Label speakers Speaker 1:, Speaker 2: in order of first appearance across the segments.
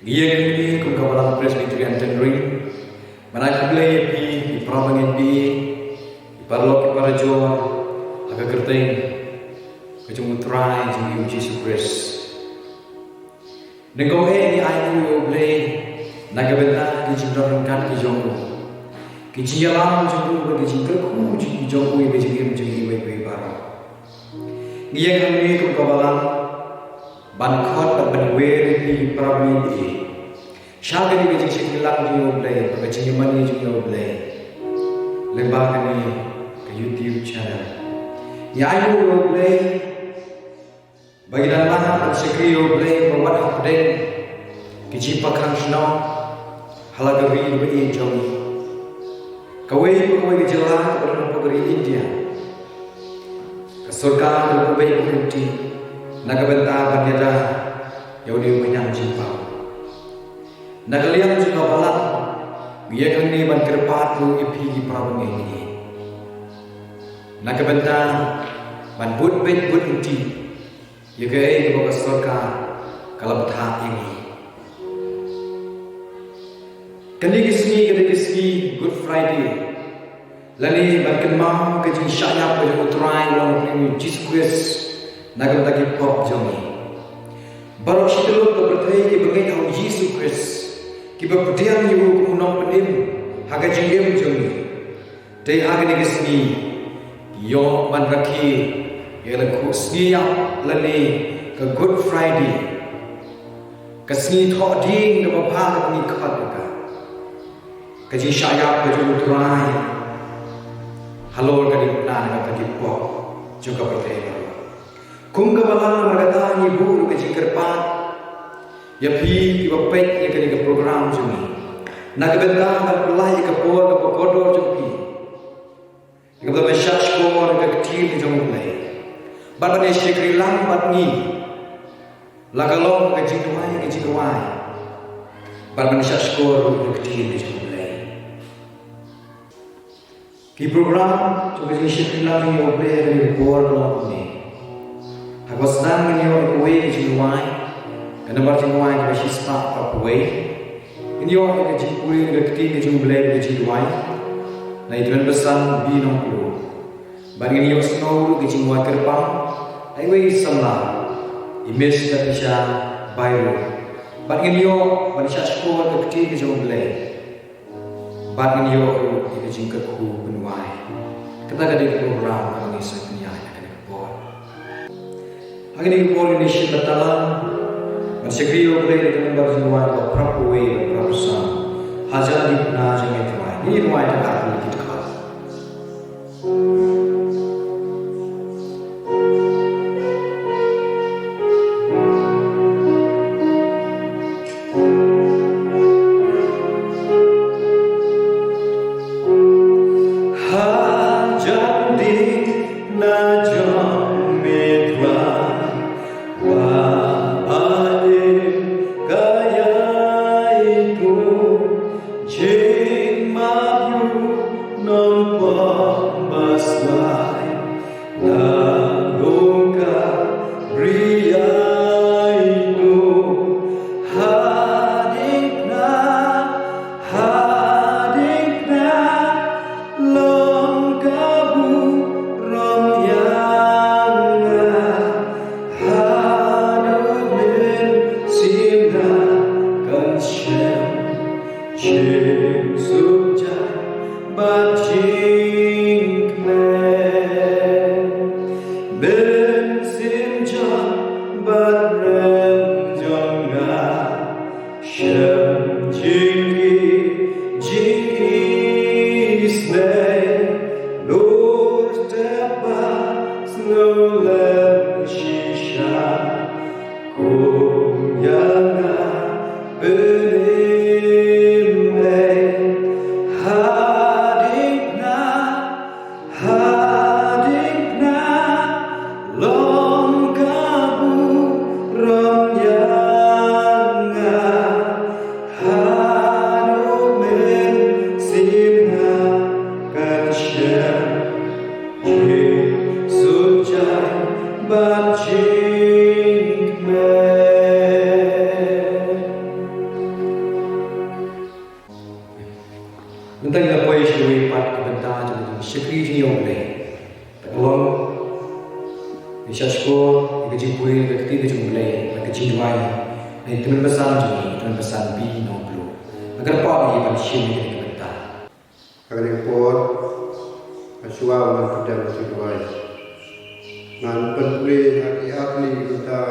Speaker 1: Giang ini kung kawalan Presbyterian Tenering, manakable pi ipramangin pi iparlok iparajo aga kerteng kecumutrai jeng Jesus Christ. Nengkau ni ayu yoble nagabenta kijindarangkan kijongu kijialam jengku kijingkerku kijongu ibe jengim jengi ibe bara. Giang ini kung kawalan Bankot dan benwer di Prabi di Syagari kecik sikilang di oblay, kecik mani di oblay. Lembah kami ke YouTube channel. Ya ayu oblay, bagi dan mana dan sekri oblay membuat update kecik pakang snow halagari lebih jauh. Kawai kejelang berapa dari India. Kesurkan dan lebih berhenti. Nagabenta banyada yaudi menyang jimpau. Nagaliang juga balat biar ni ban kerpat lu ipi di Prabu ini. Nagabenta ban but bet but inti. Yagai di bawah surga kalau betah ini. Kendi kismi Good Friday. Lani ban kenmam kejing syayap pada utrai long Jesus Christ. Nagam lagi pop jomi. Baru situ berpercaya ki bagai au Yesus Kristus. Ki berpercaya ni ku unang penim haga jengem jomi. Dei haga ni kesni yo man rakhi yela ku snia lani ke Good Friday. Kesni tho ding de bapa ni khat ka. Kaji syaya ke utrai. Halor ka di na ka di pop juga berpercaya. Kung kawalan magata ni buru ke jingkerpat ya pi ibapet ya ke program jumi nagbenta dan pelai ke por ke pokodor jumi ke bela syach por ke kecil jumi badane syekri lang batni lagalong ke jingwai badane syach por ke kecil jumi ki program jumi syekri lang ni obre ke por ni Aku senang ini orang kuih ke jiwai, kerana berjiwai ke sispa apa kuih. Ini orang ke jiwai ke keti ke jumlah ke jiwai. Nah itu kan pesan binong puluh. Bagi ini orang snow ke jiwai kerpang, ayuh semla, image tak bisa bayar. Bagi ini orang manusia sekolah ke keti ke jumlah. Bagi ini orang ke jingkat ku penuai. Kita kadang program kami sebenarnya. Hari ini Paul ini bertalan mensekrio boleh dengan berjuang atau prapuwe prapusan hajar di pernah jangan tuai ini tuai tak boleh kita. Ishashko ikajipuri kakti kajumulai kajinwai na teman pesan bi noblo agar pa bi panshim ni kata
Speaker 2: agar impor aswa man pedang sidwai ngan penpre hati kita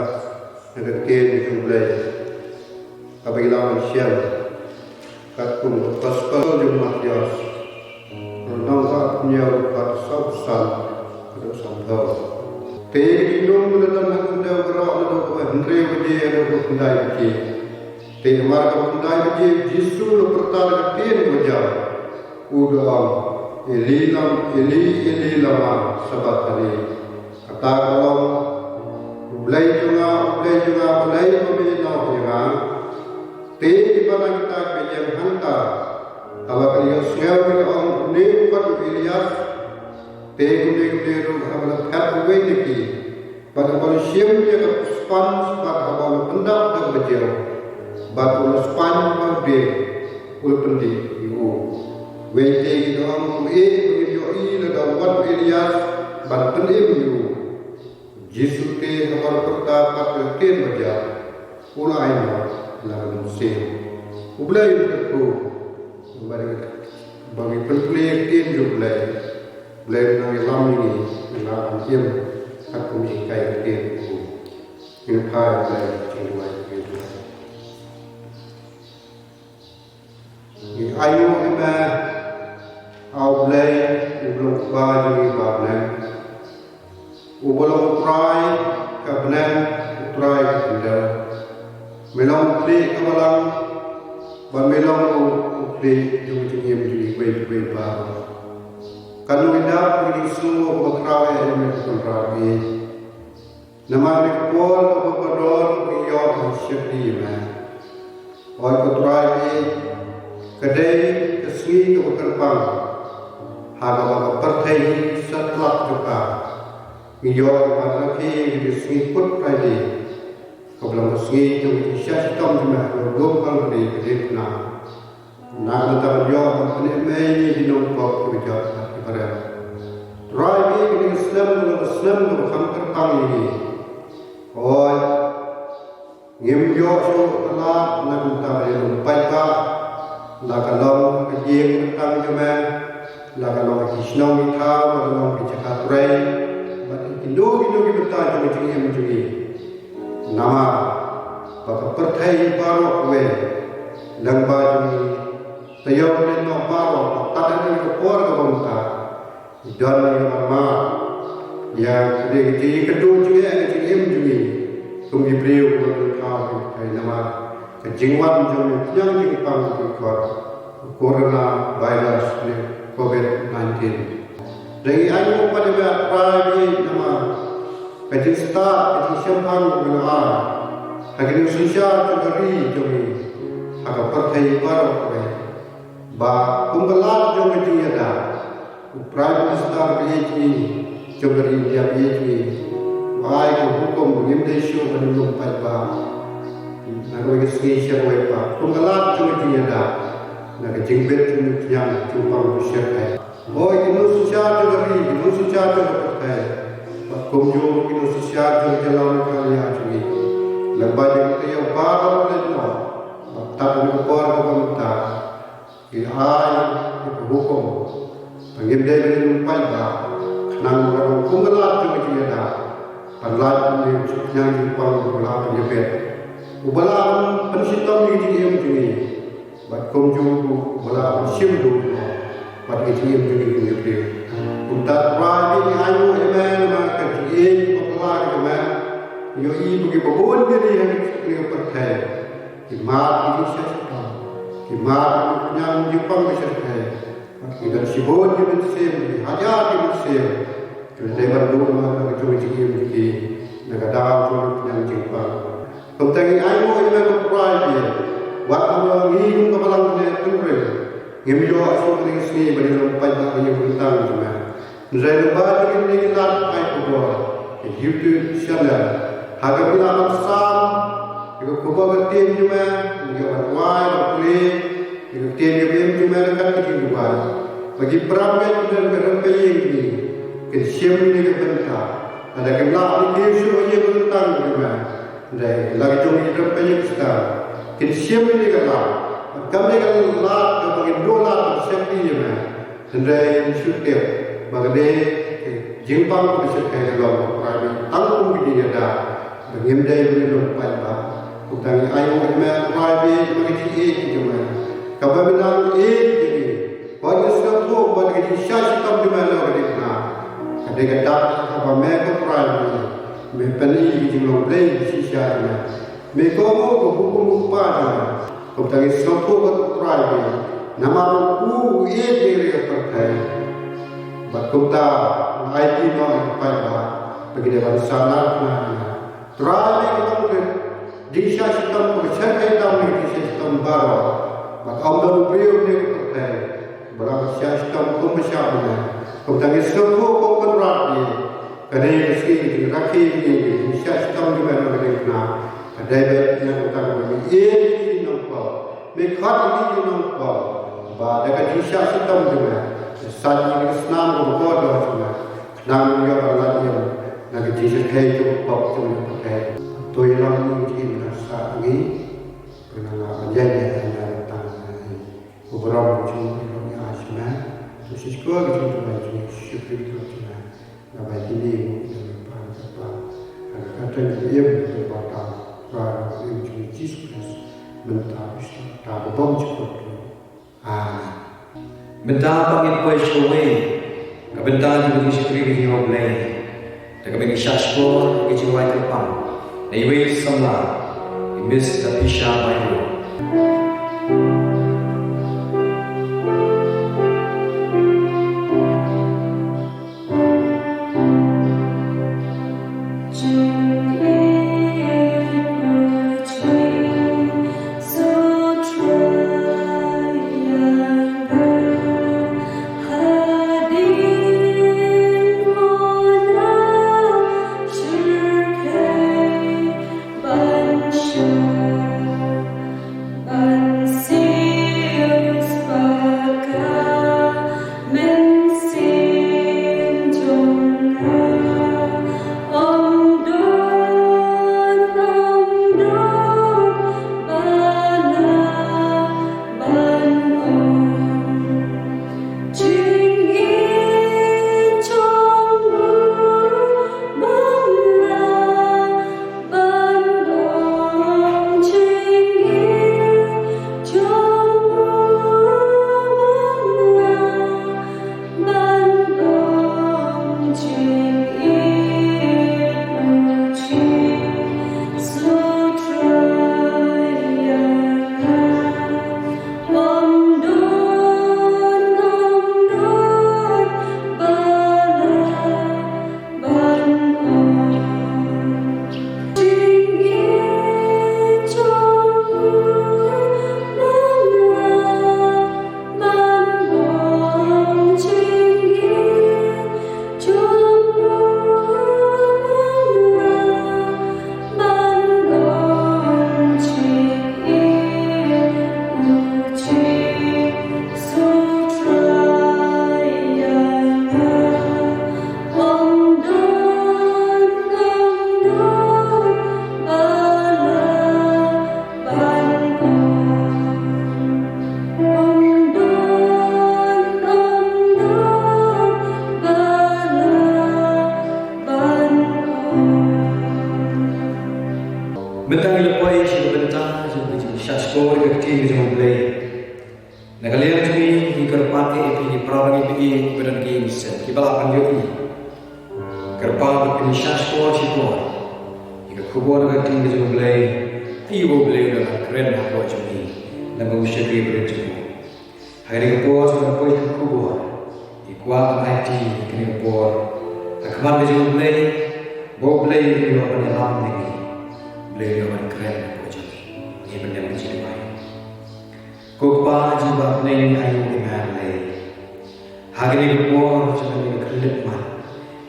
Speaker 2: agar ken jumulai apabila manusia kat pun paspal jumlah dias nang kat punya kat sabsan terus sambal Te nung dalam handa gerak dalam Andre bagi ada pendai bagi. Te marga pendai bagi Yesus lo pertama ten wajah. Udang Eli lama sabat tadi. Kata kalau ulai juga ulai membeli nau jangan. Te di mana kita yang handa. Kalau kalian sengaja orang ni bukan Elias. Te ru abang kat away lagi. Pada manusia dia ke span pada abang pendap dah berjauh. Pada span dia ul pendi ibu. Wete kita orang begitu dah wan Elias pada pendi ibu. Yesus te abang pertama pada ten berjauh. Ulai lah manusia. Ulai itu bagi penpelih ten ulai. Belajar dari lama ini, dalam diam, aku menjadi dia itu. Ini pada belajar cinta itu. Ini ayu kita, au belajar, ubelum baju ini babnya, ubelum try kabnya, try kabnya, melong play kabalang, ban melong play jumlah jadi baru. Kalau kita pilih semua berkrawai dengan berkrawai, nama berkual berkodor biar bersyukur. Orang berkrawai kedai kesini berkerbang, harga pertai setelah juga. Biar berkrawai kesini pun pergi. Kalau kesini jadi syaitan cuma berdoa beri berdoa. Nak datang jawab berpenik di nombor berjawab. Rai ini Islam dengan hampir ini. Oh, ngimjo so Allah nak tahu lumpai ba, nak kalau kejian tentang zaman, nak kalau kisah mitha, kalau bicara rai, Indo kita macam ini. Nama, bapa pertai baru kue, lembaga ini, tayau ini baru, tak ada yang berkuar kebangunan. Dan nama yang jadi kedua juga yang juga kami beliau berkata nama kejengwan yang jepang berkuat corona virus COVID-19. Dari ayu pada berapa nama kejeng start kejeng siapang berdoa kejeng sosial terjadi jami agak percaya baru bah pembelat jami juga Prime Minister BHP coba India BHP baik hukum Indonesia menurut Pak Nabi Indonesia Pak penggalat cuma dia dah nak jengBet yang cuma bersyukur. Oh Indonesia juga berkai kumjung Indonesia juga jalan kalian juga lembaga kita yang baru leno tak berkuar pemerintah ihai hukum Pengibdai dengan lumpai bah, kenang orang penggelat juga dia dah, panlat ni yang jepang belah penyebab, belah pensitam ni dia begini, buat kumjung belah pensim dulu, buat dia begini dia. Untuk rakyat ayu eman maka dia belah eman, yoi bagi babon dia yang percaya, imat ini syaitan, imat yang jepang syaitan. Ikan sibuk di musim, hanya di musim. Lebar dulu mana kecil kecil, nak dalam yang jepang. Tentang ayu ini berperan dia. Waktu orang ini kemalang dia turun. Ngemjo asal dari sini bagi lompat bagi bertang cuma. Saya lupa ini lat ayu buat YouTube channel. Harga bila besar, jika kubah bertiap cuma, jika berwai berkulit. Tiada yang cuma dekat kehidupan. Bagi peramai dan kerempai ini, kensiam ini kebentar. ada kebelah ini semua ia bertentang dengan dari lagi jom hidup banyak sekarang kita siapa ini kebelah kami kebelah kebagian dolar siapa ini dari sudah bagaimana jimpang bisa kayak dalam pribadi tanggung ini ada mengendai belum pada utang ayu kemen pribadi mengenai cuma kalau bilang ini pada satu pada kita syaitan di mana mereka ada kata apa mereka pribadi mempelai jumlah beli sisa mereka mau hukum pada utang satu pribadi nama aku ini percaya berkata IT no pada bagi dewan salah terakhir kita mungkin di sistem percaya kita di sistem baru maka Allah beliau ni percaya berapa sistem pemasaran kemudian semua kontrak kerana meski rakyat ini sistem di mana mereka ada yang utang ini nampak mereka ini nampak bahawa di sistem di mana saat ini senang berbodoh nam yo Allah yang nak jadi kayak tu pop tu pakai tu yang mungkin rasa ni pernah menjadi yang datang beberapa macam ni asma tu sesuatu gitu macam syukur tu macam nama ini apa kata dia berkata bahawa itu Jesus mentah tak bom cukup
Speaker 1: mentah pangit kuasai kebentar juga disyukuri di hidup lain. Dan kami syashkor di jiwa terpang. Dan ibu semula imis tapi syabairu. Bentang lepai sih bentang jadi syashkor kecil macam boleh. Nakalian cumi hikerpati ini perawat ini beran games kibala panjang kerpa ini syashkor sih pun. Jika kubur kecil macam boleh, ibu boleh dah keren apa cumi. Nama usia dia beran cumi. Hari kubur sudah pergi kubur. Ikuat hati kini kubur. Akman macam boleh, boleh dia orang yang ni. Beliau yang keren apa jadi ini benda menjadi baik. Kupa jiwa pening ayu dengan lain. Hari ini kuat jangan kelip mat.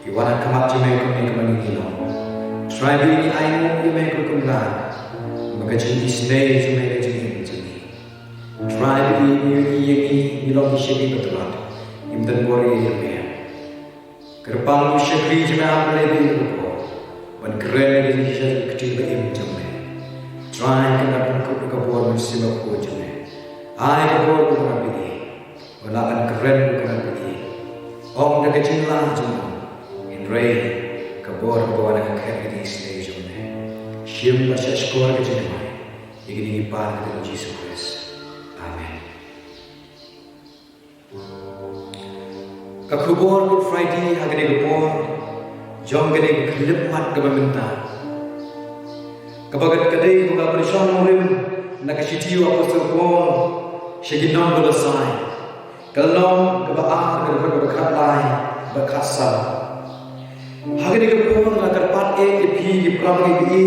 Speaker 1: Iwana kamat jemai kami kemana hilang. Tribe ini ayu jemai kemana. Maka jadi isnei jemai jadi jadi. Tribe ini bilang disini betul. Imtan bori jemai. Kerpal syakri jena lagi lupa. Ban keren lagi syakri kecil beim jemne. Try kena pungkup kabur musim aku jemne. Ai kabur bukan pilih. Walaupun keren bukan pilih. Om dah kecil lah jemne. In rain kabur nak kaya di sini jemne. Siam masih sekolah kecil mai. Ini par kepada Yesus Kristus. Amen. Kakubor Good Friday hagani gopor jom gani kelip mat kememinta kabagat kadai buka bersama murim nakashitiu apostol Paul shaginom belasai kalnom kebaah kebakat berkatlai berkasa hagani gopor nakarpat epi pramagi bi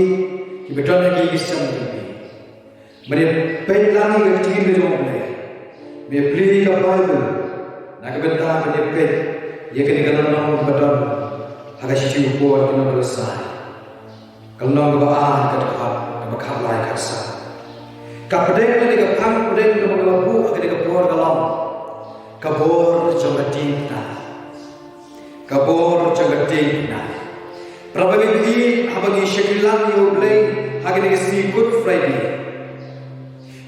Speaker 1: kibeton lagi kisam bi mere penlangi kecil jomne me pli ka Bible nakabenta menepet ia kena kalong badan agak sisi upor kena belasai kalong kebaan kedekat kebekat lai kasa kapedeng ni kepang pedeng kebelabu agak kepor kalong kabor jangatina kabor jangatina prabagi ini abagi syakilan yoblay agak si Good Friday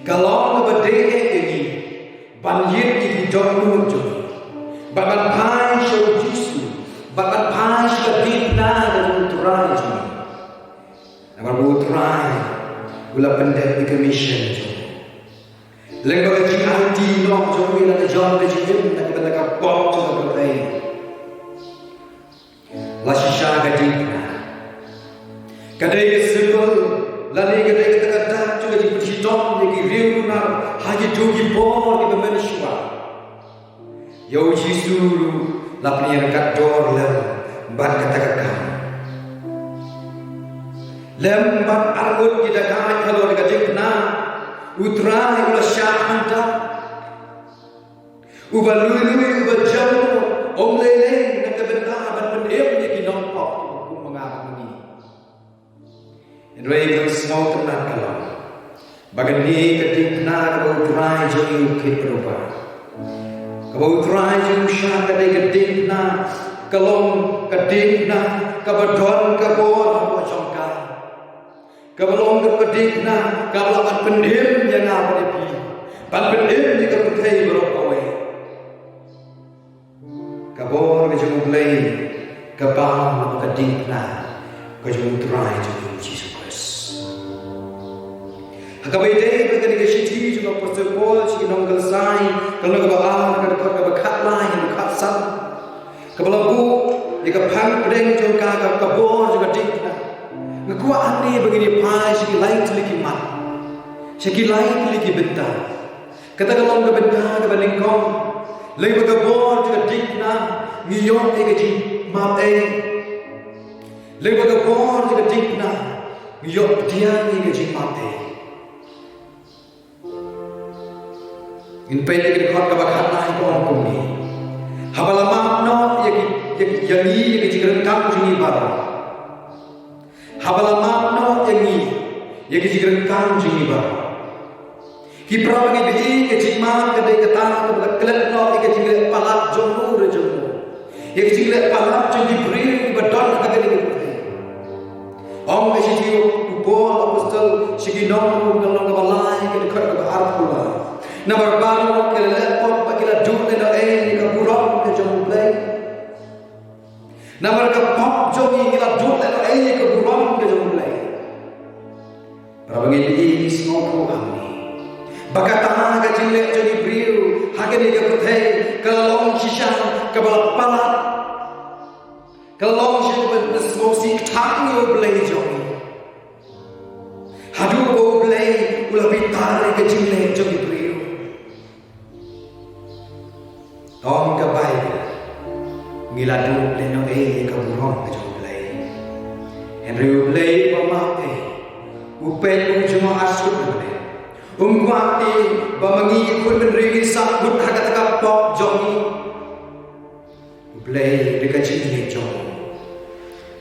Speaker 1: kalong kebedeng ini banjir di jauh jauh Bapak pai show Yesus, bapak pai show dipna dan uturai juni. Nama uturai, gula pendek di commission juni. Lengkau kecil anti nok juni dan John kecil nak kita kapok juni berkai. Lasisha kadipna. Kadai simple, lani kadai kita kata juga di persitom di riuna haji tugi bor di pemensyua. Yau Yesus lapni yang kat dor lem ban kata-kata lem ban arut kita kan kalau dekat jepna utra ulah syahanta ubalui ubajam om lele nak benta ban pendem ni nampak hukum mengakuni indrai itu semua kena kalau bagani ketikna kalau utra jadi ukit berubah Kau try to share kadai keding na kalong keding na kabadon kabor macamka kabalong keding na kabalakan pendim yang apa depi pan pendim ni kabutai berokawe kabor kejumulai kabang keding na kejum try to Jesus Christ Hakabai bagi kita siti juga pastor Paul sih nong galsai kalau kebaah kebekat lain kebekat sam kebelabu jika pang pedeng juga kabor juga dikna ngekuat ani begini pai sih lain lagi mat sih lain lagi bentar kata kalau kebentar kebalingkong lain kabor juga dikna ngiyong keji mat lain kabor juga dikna ngiyong dia keji mat In pwede kini kabakat na ito ang kumi. Habalamam no yangi jigrang kam juni bara. Habalamam no yangi jigrang kam juni bara. Kipra bagi bi kejima kadai kata kelet no jigrang palat jomu rejomu. Jigrang palat juni beri badon kadai kadai. Om kesitiu upol apostol siginom dalam kabalai kedekat kebarpula. Nomor baru kita laptop kita duduk di dalam burung ke jomblay. Nomor kapok jogi kita duduk di dalam burung ke jomblay. Perabagi ini semua kami. Bakat tanah kecil jogi beriu, hakin ke putih, kelong sisa kebal palat, kelong sisa bersemua si tangi oblay jogi. Hadu oblay ulah bitar kecil jogi beriu. Tom kebaik ngiladu leno ke burung ke jomblay Henry ublay pamate upet cuma asuk ne umkwati bamangi kun menrigi sakut hakat kapok jogi ublay dekat sini jom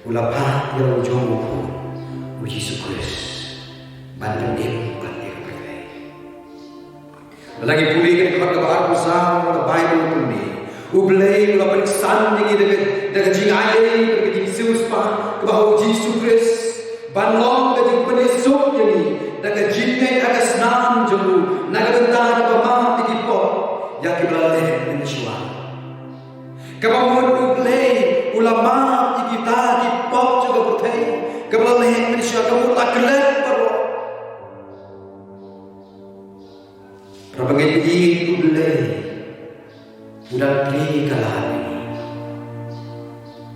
Speaker 1: ulapa yo jom ku Yesus Kristus bantu dia lagi pulih kan kepada bahar besar kepada Bible ini Ublay ula periksan yang dengan jing ayai dengan jing Zeus pa kebahu Yesus Kristus banlong dengan jing penisuk yang ni dengan jing ngai ada senam jemu naga bentar bama tiki pot yang kibaleh Indonesia kebahu ublay ulama kita di pot juga bertai kebaleh Indonesia kamu tak kelak baru Rabangai ini ublay udah beri kalah ini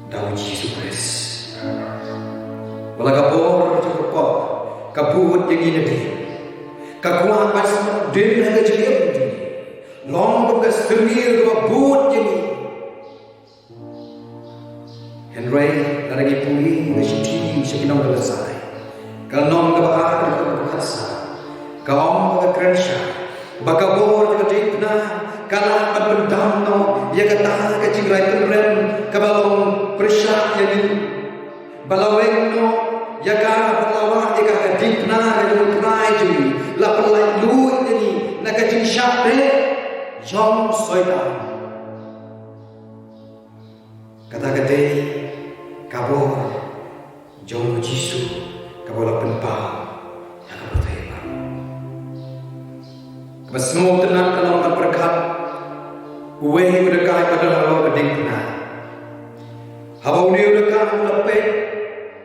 Speaker 1: daun Yesus Kristus walau kabur cukup pop kabut yang ini dia kakuah pas den ada jeliam ini long bekas termir kabut ini Henry lagi pulih ngasih sekinong selesai kalau nom kebahagiaan berkasa kaum berkerja bakabur juga dikna kalah pendam no ya kata kecing rai keren kabalong persyak yani balaweng no ya ka balawah ya ka dikna ya rai jui la pelai lu yani na kecing syape jom soida kata kate kabur jom jisu kabola penpa ya ka bertema Besno tenang kalau berkat Uwe udekai pada halau keding kena Habau ni udekai lepek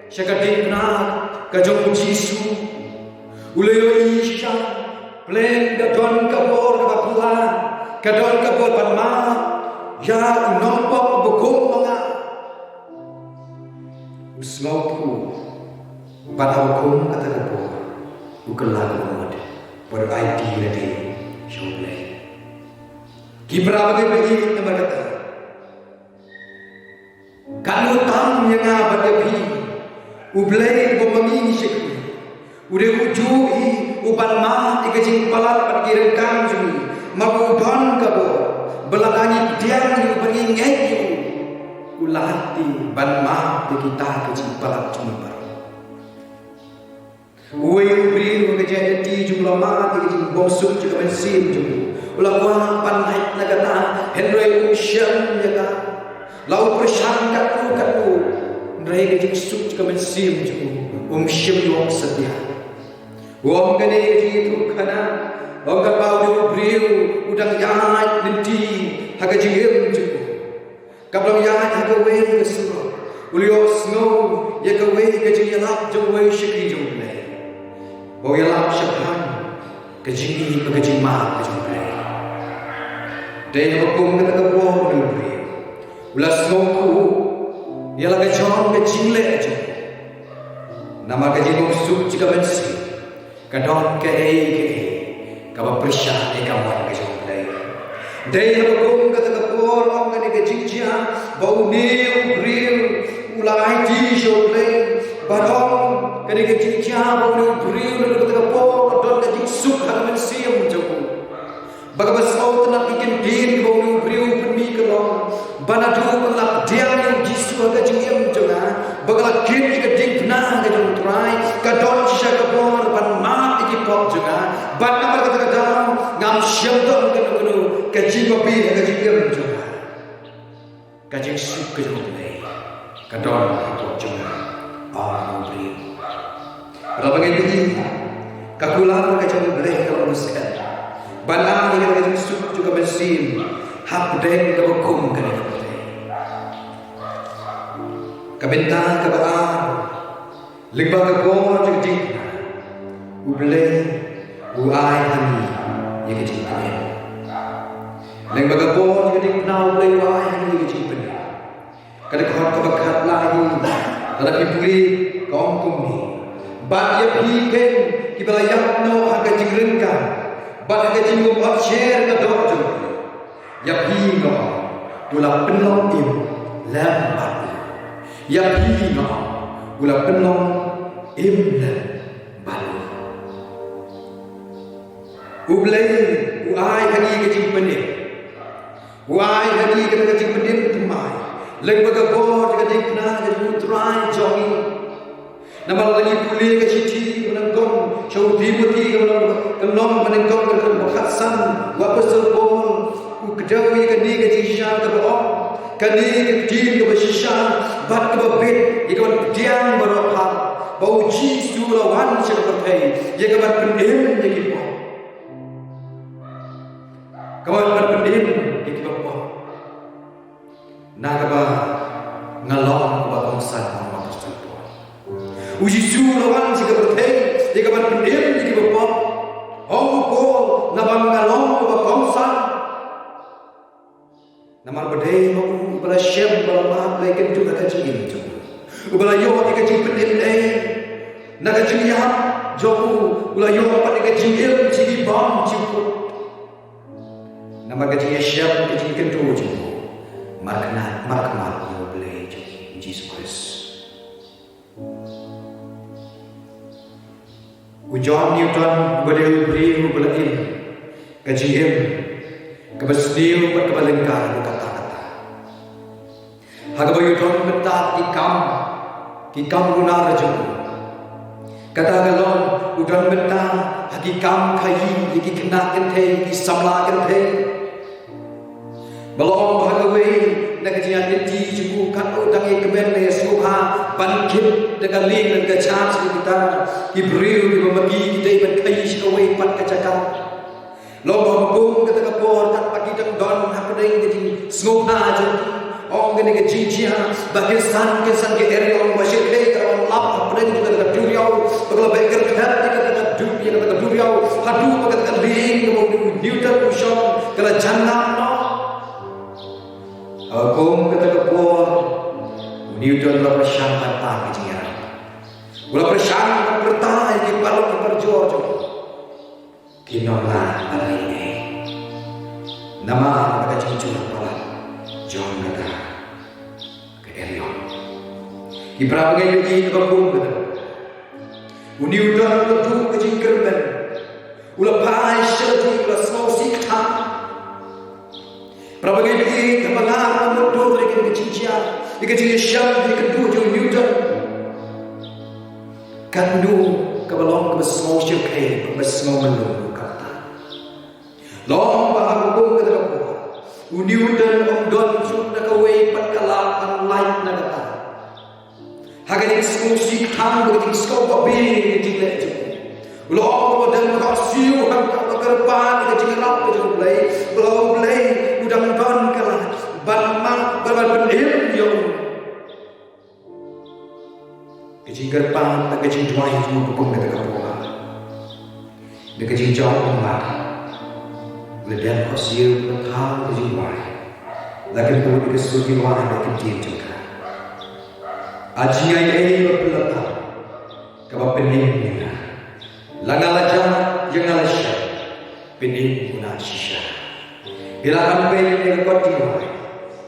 Speaker 1: Syakading kena Kajong Jisu Uleyo isya Plen kadon kabor kabakulan Kadon kabor panma Ya unompok bukum mga Usmauku Pada hukum kata kabor Bukan lagu muda Ber-ID lagi Syublay Kibra bagi nama kata Kalau tam yang abad lebih Ublay bomangin syekh Udah ujui Ubal mah ikajing palat pada kirengkan jui Magudon kabo Belakangi diang yu beringai yu Ulahati ban mah di kita kajing palat jumpa Uwe ubri ukeja eti jumlah mah ikajing bosuk juga bensin jumpa Ulah kuah panai nagata Henry Usyam jaga Lau persangkat katu Nrai kajik suk juga mensim juga Syam yuang setia Wong kani kajik itu kana Wong kapau yu briu Udang yahad nanti Haka jihim juga Kaplang yahad haka wei kesurah Ulio snow Yaka wei kajik yalap jom wei syakri jom play Bau yalap syakhan Kajik ini kajik mah kajik play Daya hukum kata kebuah menurut Ulah semangku Ialah kejauhan kecilek aja Nama kejauhan suk jika bensi Kadon ke Kaba persyak kawan kejauhan daya Daya hukum kata kebuah Orang kani kejijia Bau niu bril Ulah haji syublay Badong kani kejijia Bau niu bril Kata kebuah Kadon kejik suk hal bensi menjauh Bagaimana sau tenang ikan din bau ni beriu permi kelong, bana dulu melap diam yang jisu agak jengim juga. Bagaimana kin ikan din benar kejong terai, kadon sisa kabor ban mat iki pop juga. Ban nama kata ngam syaitan kenu kajing kopi agak jengim juga. Kajing sup kejong lei, kadon pop juga. Ah beriu. Kalau begini, kakulan kejong lei kalau mesti. Balang yang kita masuk juga bersin hak deng ke hukum ke dalam kabentang ke bawah limba ke bawah juga jingna ublay uai hani yang jingna limba ke bawah juga jingna ublay uai hani yang jingna kada khot ke bakat lagi kada pipuri kaum kumni bat ya piken kibalayap no aga jingrengkan Bagi jinggu buat share ke dojo, ya pingo, ulah penolong im, lembat, ya pingo, ulah penolong im lembat. Ublay, uai kani kecing penin, uai kani kecing penin temai, lembaga bor kecing kena kecing utrai jongi. Nama lagi pulih ke cici menengkong syauti putih kenom menengkong ke bakatsan wapes terbon kedawi kani ke jisha ke bohong kani ke jin ke bersisha bat ke bebit ia ke diam berapa bau jisu lawan seperti ia ke bat pendim ia ke bohong kawan bat pendim ia ke bohong nak ke bah ngalong ke bah bangsa orang tersebut jisu lawan seperti ia ke bat pendim ia ke bohong ko nabang ngalong ke bah bangsa Nama berdaya mahu ubala syam ubala maaf laikan tu nak kacing itu. Ubala yo ni kacing pendim day. Nak kacing yam joku ubala yo apa ni kacing il cigi bom ciput. Nama kacing syam kacing kentu je. Markna yo boleh je Jesus Christ. John Newton berdaya beri ubala il kacing il. Kebesdiu berkebalengkar kata-kata. Hagabayu don betat ikam guna rejung. Kata galon udon betat hakikam kayi iki kena kente iki samla kente. Balong hagawe nagajian niti juku katu tangi keben le suha bangkit dengan lin dan kecap kita ibriu di membagi kita iban kayi sikawe pat kacakap. Lomba bung kata kapor tak pagi dang don hapdeng ke snoha je ong gene ke jinjia Pakistan ke area ong wasir ke kawan lap hapdeng ke kata duriau bagla beker khat ke kata dunia ke kata duriau hadu ke kata ling ke Newton ushon kala jannah no agong kata kapor Newton la persyarat ta ke jinga ula persyarat bertai ke balok ke perjor Kinolah hari ini nama kata cincin apa John kata ke Elion Ibrahim lagi berbung kata uni udah letu ke jingkerben ulah pai syarti ulah sausi kata Ibrahim lagi kebangar mudur lagi ke cincin ke cincin kedua John Newton kandu kebalong ke besau syarti ke besau melulu Long bahagian kata apa? Uniudan ongdon sudah kawai patkalan light na kata. Hagan eksklusif ham begitu skop babi begitu leju. Long badan kasiu ham kau kerpan begitu kerap begitu belai. Belau belai udang don kalah. Banmak berbendim yo. Begitu kerpan tak begitu juai itu bukan kata apa. Begitu jauh mak. Ledan kosir berthang berjiwai Lakin pun dikesuki wahai dan kecil juga Ajiai ini berpelatang Kaba pening nina Langa lajah yang alasya Pening guna sisya Bila ambil yang kau diwai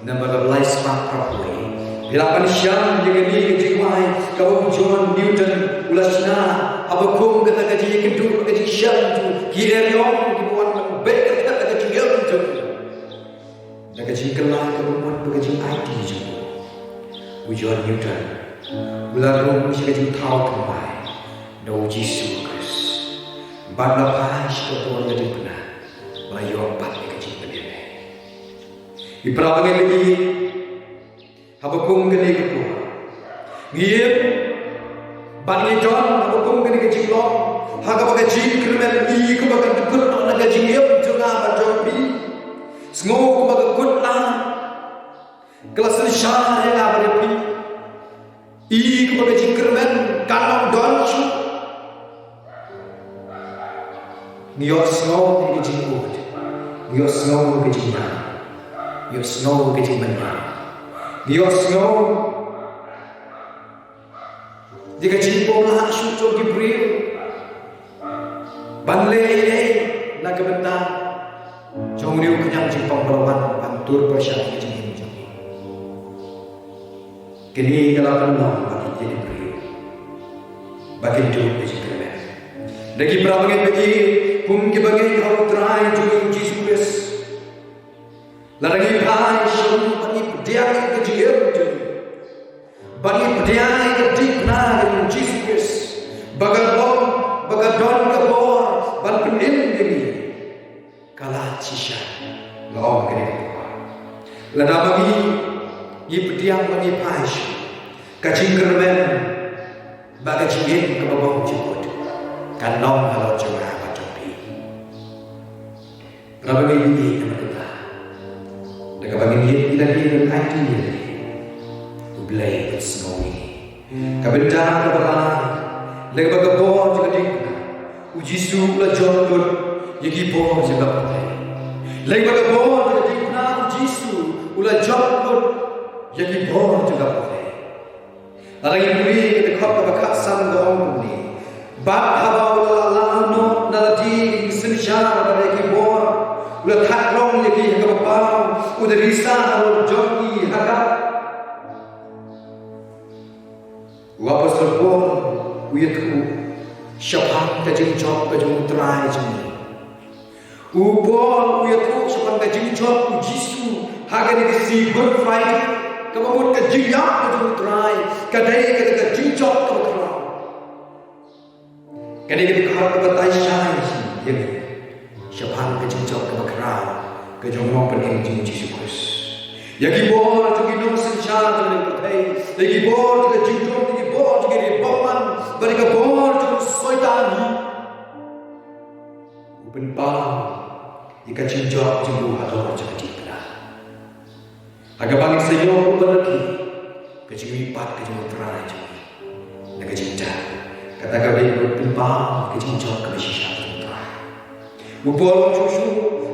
Speaker 1: Nama belai semak prapui Bila syam yang ini kejiwai Kau John Newton ulasna Abakum kata kaji kedua kaji syam tu Kira riong dibuat membek dan kecil kelah kemudian berkecil IT juga. Ujian Newton, ularung si kecil tahu kemai, no Jesus Christ. Bangla pas ketua jadi benar, bayu empat kecil berdiri. Ibrahim lagi, habakum kini ketua. Ngiem, bani John habakum kini kecil long, hagap kecil krimen i kebakan tekut nak kecil ngiem juga berjumpa. Semua kebaga kutlah kelas syah yang ada di kebaga jingkermen kanong donsu ngiyos snow ke jingkut ngiyos snow ke jingman ngiyos snow ke jingman ngiyos snow jika jingkut lah syukur Gibril banle nak kebentar Jom riu kenyang jipang berawan pantur persyarat kecil ini. Kini kalau penuh bagi jadi riu, bagi hidup kecil kerana. Lagi berapa bagi hum ke bagi kau terai juga Jesus. Lagi hai syum bagi pediang kecil juga, bagi pediang kecil kerana Jesus. Bagadon kebor, ban penin ini. Kalah cisha, lawan Lada bagi ye pediang bagi pais kacing kermen baga cingin ke babong jemput kan long kalau cuma macam ni berapa bagi yang kita dekat bagi ye kita di dan IT ublay snowy kabenda kabala dekat baga bon juga di uji su la jodut ye ki bon juga lagi baga bon juga di na uji su ula jodut ye ki bon juga Lagi beri kita kau berkat sanggup ni, bab hawa ula no naladi senjata mereka bor, ula takrong lagi kita bau, ula risa ula joki haga, wapas terbor, uya tu, siapa kajing job kajing try jeni, ubor uya tu siapa kajing job ujisu haga ni si Good Friday. Kamu ke jiyak ke try, kadai ke jinjok ke kerau, kadai ke kerau ke batai syai, ya, siapa ke jinjok ke kerau, ke jomong pening jing Yesus. Ya gibor tu ginong senjata dari batai, ya gibor tu jinjok, ya gibor tu ribawan, beri ke bor tu soitan. Upen bang, ika jinjok jembu hador jadi. Agak bangin seyo berlagi, kecil pat kecil terai jadi, nak cinta, kata kami berpimpang kecil jauh kami sisa terai. Ubol susu,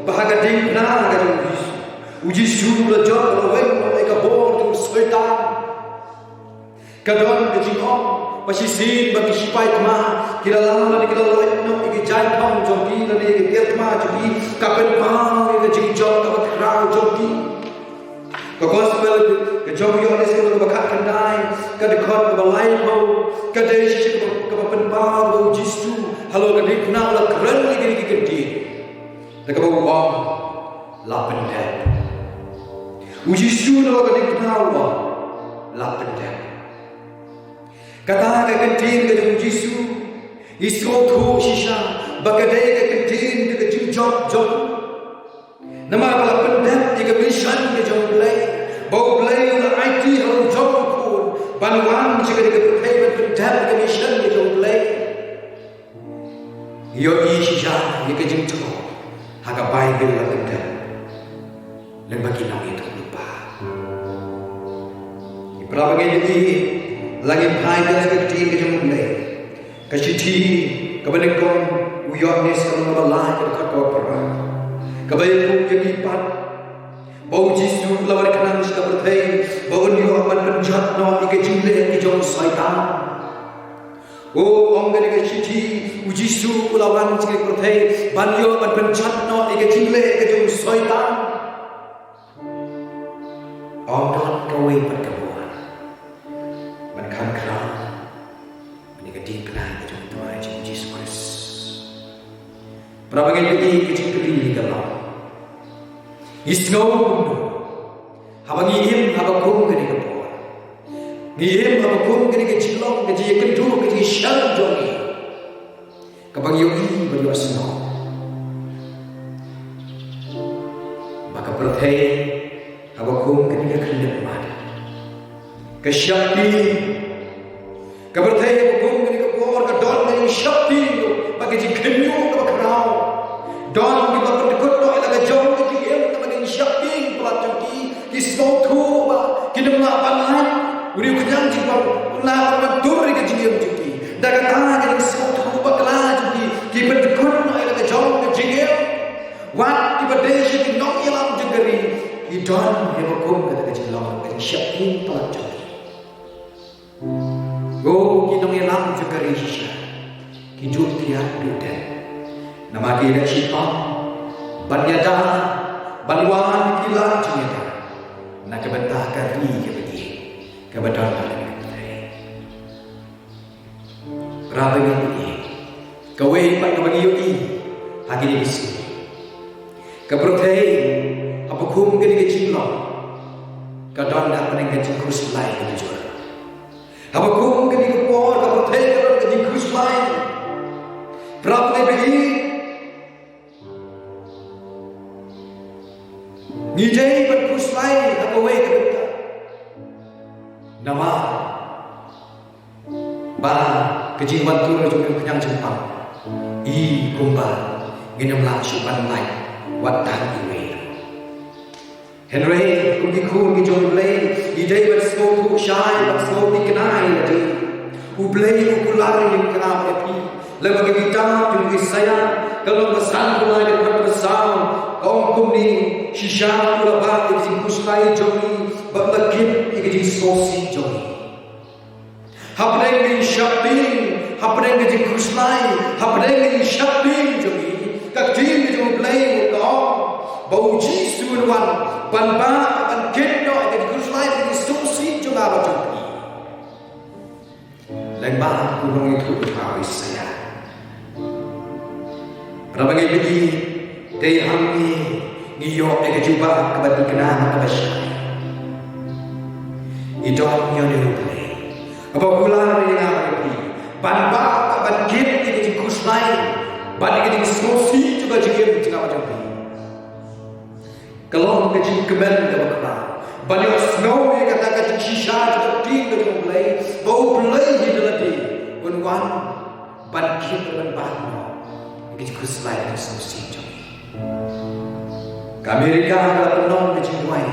Speaker 1: bahagia dingna kata uji su lejot lawen mereka bor tu setan. Kadang kecil om, masih sin bagi sipai tema, kira lama ni kira lawen no igi jantam jogi dan igi kerma jogi, kapen pang igi kecil jauh kami kerau jogi. Ke gospel ke jogi oleh sekolah bakat kendai ke dekat ke balai bau ke desi ke penpau bau jistu halo ke di kuna la keren lagi gede dekat bau bau lapen dek uji su lo ke di kuna bau lapen dek kata ke kentin ke uji su isko tu sisa bakadai ke kentin ke jinjok jok nama lapen dek ke mission ke jok play bau play la IT halo jok pun banwan jika diketahui pendap ke mission ke jok play yo isya ye ke jinjok haga bai ke la pendap dan bagi nama itu lupa berapa kali lagi bai ke tin ke jok play ke siti ke benekong uyotnis kalau balai ke kau perang kebaik yang lipat bau jisu lawan kenang sudah berthai bau niu aman penjat no ike jimle ike jom syaitan oh om gani ke siti ujisu lawan ike berthai banyo aman penjat no ike jimle ike jom syaitan om don kawai perkebuan menkan kerana menikah di kenang ike jom tuai jim Yesus berapa kali kecil kecil dalam isngau habang ihim habakum kini kapor ihim habakum kini kecilong kecil kendu kecil syal jongi kabang yogi berwasno maka berthai habakum kini kendak mad kesyakti kaberthai habakum kini kapor kadon kini syakti bagi jikenyu kabakrau don di bawah dekut no ila jauh ke em teman syaping pelajari kisau tu ba kita melakukan uri kenyang jiwa ulah matur ke jiem jiki dak kata ke kisau tu ba kelajari kita dekut no ila jauh ke jiem wat di badai di no ilam jegeri idon yang hukum kata kecilong ke syaping pelajari go kita ilam jegeri sisa hidup tiap duda nama kita siapa banyada banwan kila cerita nak kebentah kari kebedi kebetulan berapa ini kawe pak bagi yogi hari ini sini keberkai apa kum kini kecilong kadang dah pening kecil kurus lain kejual apa kum kini kepor keberkai kadang kecil kurus lain berapa ini ni day but push kuslai agawe kita nama ba kejing bantu juga kenyang Jepang I kumba ginam lang syupan lai wat tan iwe Henry kundi kun gijong play idai bat so tu shai bat so dikenai lagi ublay ukulari yang kenapa api lebagi kita juga saya kalau pesan mulai dari besar kaum kumni shisha pula bat di kuslai jomi berlagip di sosi jomi hapneng di shopping hapneng di kuslai hapneng di shopping jomi kaktim di ublay ukau bau jisu wan ban ba ban kendo di kuslai di sosi juga jomi lembah kurang itu harus saya Rabangai bagi day hamni niyo ega juba kabati kenana kabasya. Idong niyo niyo play. Apa pula ni ngapi? Ban ba ban kit di kuslai, ban di sosi juga jigem jika macam ni. Kalau ke jing kemen ke bakra. Ban yo snow ni kata ke shisha juga ting ke play. Bau play di dalam wan ban kit ban ban. Kita kuslai dengan sosi jomi. Amerika adalah penon kejiwai.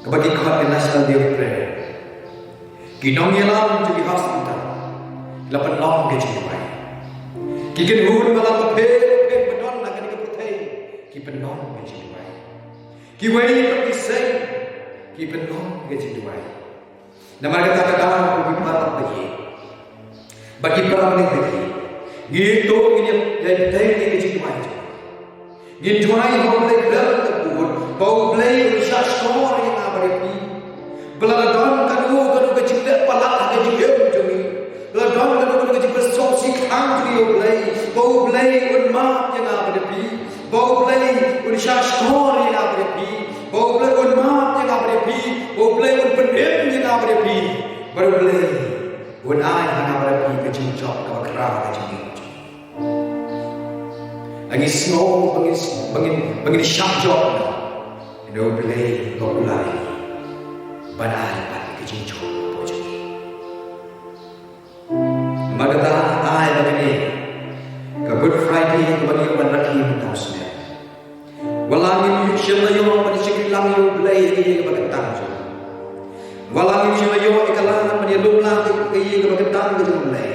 Speaker 1: Kebagi khat National Day of Prayer. Kinong yelam jadi hospital. La penon kejiwai. Kikin hur malam pe penon nak ni keputai. Ki penon kejiwai. Ki wei pergi sei. Ki penon kejiwai. Nama kata-kata bagi para bagi. Bagi para bagi. Gitu ini dari kejiwai. Gituai homle dalam kebun, bau play usah story yang abadi. Beladon kanu kecil palak kecil jumi. Beladon kanu kecil bersosi kang jumi play, bau play unmat yang abadi. Bau play usah story yang abadi. Bau play unmat yang abadi. Bau play unpendem yang abadi. Baru play unai yang abadi kecil jok kebakar kecil. Lagi snow bangin sharp job no play populai banal pan kecil job pojok magata ai bagini ke Good Friday bagi orang laki mentasnya walangi syamayo pada sikit lang yo play ke bagatan jo walangi syamayo ikalan pada lumla ke bagatan ke play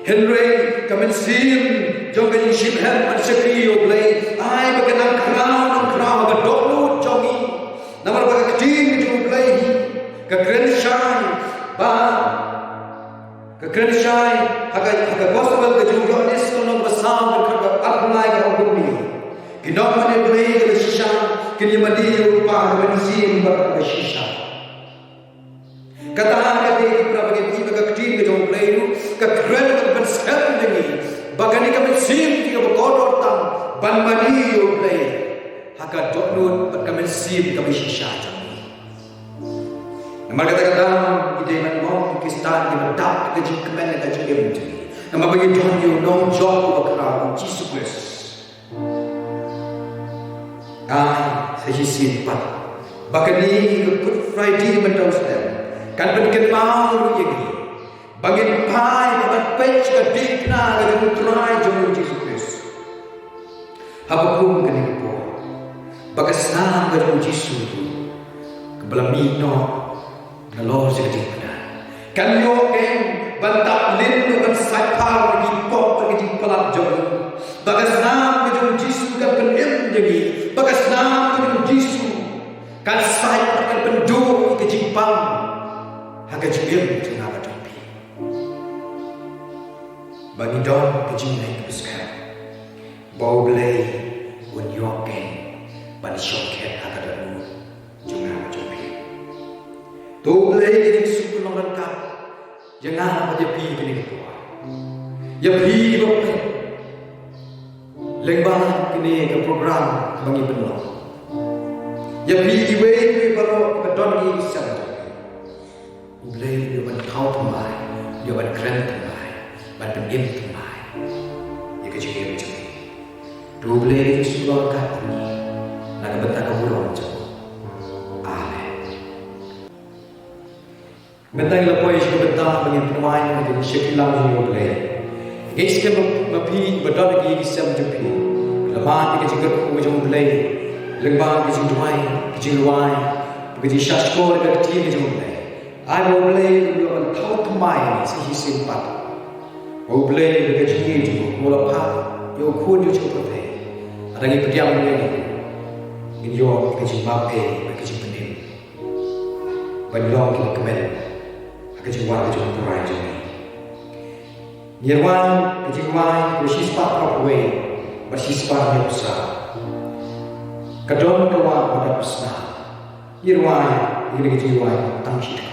Speaker 1: Henry kamen sim jongga ni ship hem pada sekri yo play ai bakenang crown badolu jogi namar baga kecil jo play ke grand shine ba ke grand shine haga gospel ke jo ni sono besar ke apply ke bumi kinok mane play ke shisha kini madi yo pa kamen sim baga shisha kata kata berapa kali baga kecil ke jo play ke grand sekarang ini bagani kami sim tiga berkodok tam ban mani yo play haka doknut kami sim kami shisha jami nama kata-kata ide man mau Pakistan di mendak ke jing kemen ke jing em jami nama bagi don yo non job bakra Jesus Christ saya simpan bagani Good Friday mendaus dem kan berken mau ye Bagi pai dapat page ke dikna ke try jom Jesus Christ. Habakum kini po. Bagasna ke jom Jesus tu. Kebelamino ngalor sedikit. Kan yo ken bantap lin ban saipar di pop ke di pelak jom. Bagasna ke jom Jesus ke penem jadi. Bagasna ke jom Jesus kan saipar ke pendu ke Jepang. Haga jibim tengah bagi don kecil naik besar, bau belai, unyoken, ban shoket agak dulu, jangan coba. Tu belai jadi suku lengkap, jangan apa jadi kini ketua, ya pi bapa, lembang kini ke program bagi penolong, ya pi iwe baru kedon ini siapa? Belai dia ban kau pemai, dia ban keren pemai. Ban pendim tumai ya kecil-kecil dua belas sudah kat ni nak bentak kamu orang macam bertahan dengan pemain dengan Syekhilam Jumble. Iske mapi berdoa lagi kisah menjepi. Lemah di kecil Jumble. Lembang kecil Dumai, kecil Luai, kecil Syashkor kecil Jumble. I will play your thought mind, say he simpat. Will play the kecil Mula Pa, your cool Jumble. Ada lagi perdiam in your kecil Mape, kecil Penim. Banyak kita kemen, kecil Wai kecil Turai Jumble. Nirwan kecil Wai, she's part of the way, but she's part of the Kadon kawa pada pesna. Nirwan, ini kecil Wai, tang shi.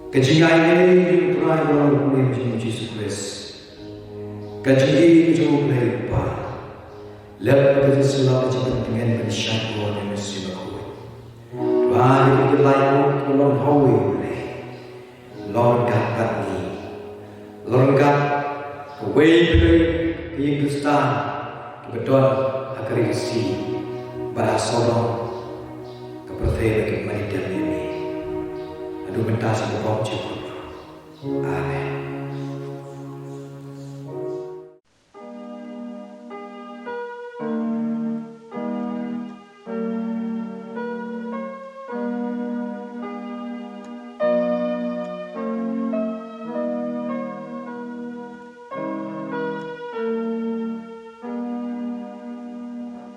Speaker 1: Kejayaan Tuhan dalam nama Yesus Kristus. Kejayaan Jumlah lupa. Lepas itu selalu dengan manusia Tuhan yang mesti berkuat. Tuhan itu layak tolong hawi boleh. Lord God kami. Lord God keway boleh keingkustan kebetulan akhir isi pada sorong kepercayaan kepada ini. Aduh mentah sebab cukup. Amin.